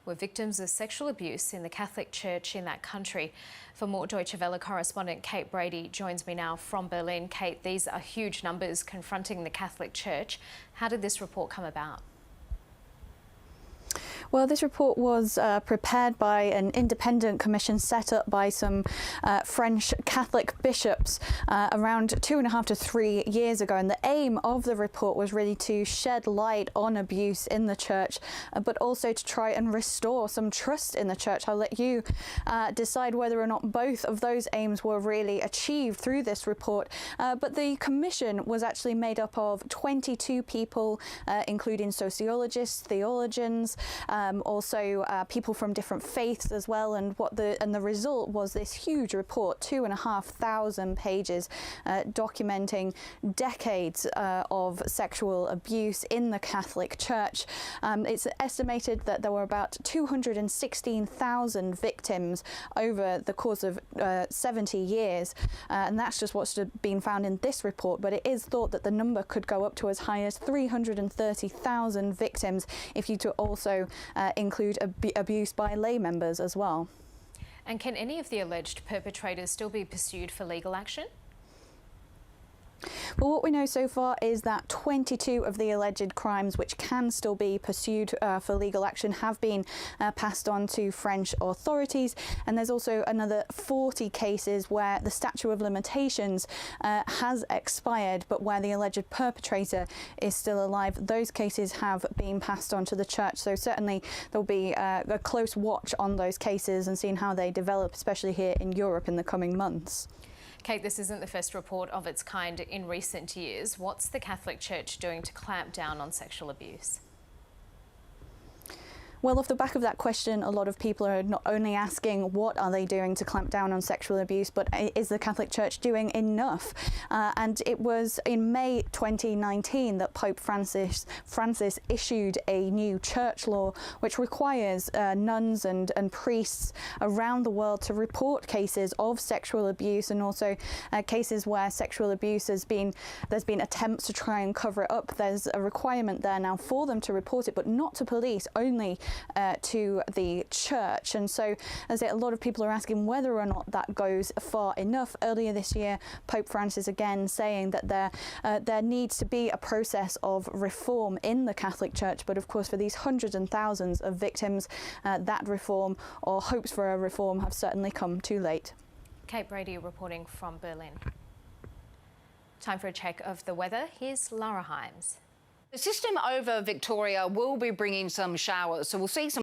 were victims of sexual abuse in the Catholic Church in that country. For more, Deutsche Welle correspondent Kate Brady joins me now from Berlin. Kate, these are huge numbers confronting the Catholic Church. How did this report come about? Well, this report was prepared by an independent commission set up by some French Catholic bishops around 2.5 to 3 years ago. And the aim of the report was really to shed light on abuse in the church, but also to try and restore some trust in the church. I'll let you decide whether or not both of those aims were really achieved through this report. But the commission was actually made up of 22 people, including sociologists, theologians, also people from different faiths as well, and the result was this huge report, 2,500 pages, documenting decades of sexual abuse in the Catholic Church. It's estimated that there were about 216,000 victims over the course of 70 years, and that's just what's been found in this report. But it is thought that the number could go up to as high as 330,000 victims if you also include abuse by lay members as well. And can any of the alleged perpetrators still be pursued for legal action? Well, what we know so far is that 22 of the alleged crimes which can still be pursued for legal action have been passed on to French authorities, and there's also another 40 cases where the statute of limitations has expired, but where the alleged perpetrator is still alive. Those cases have been passed on to the church, so certainly there'll be a close watch on those cases and seeing how they develop, especially here in Europe in the coming months. Kate, this isn't the first report of its kind in recent years. What's the Catholic Church doing to clamp down on sexual abuse? Well, off the back of that question, a lot of people are not only asking what are they doing to clamp down on sexual abuse, but is the Catholic Church doing enough? And it was in May 2019 that Pope Francis issued a new church law which requires nuns and priests around the world to report cases of sexual abuse, and also cases where sexual abuse there's been attempts to try and cover it up. There's a requirement there now for them to report it, but not to police, only to the church. And so, as a lot of people are asking whether or not that goes far enough. Earlier this year, Pope Francis again saying that there needs to be a process of reform in the Catholic Church, but of course for these hundreds and thousands of victims, that reform or hopes for a reform have certainly come too late. Kate Brady reporting from Berlin. Time for a check of the weather. Here's Lara Himes. The system over Victoria will be bringing some showers, so we'll see some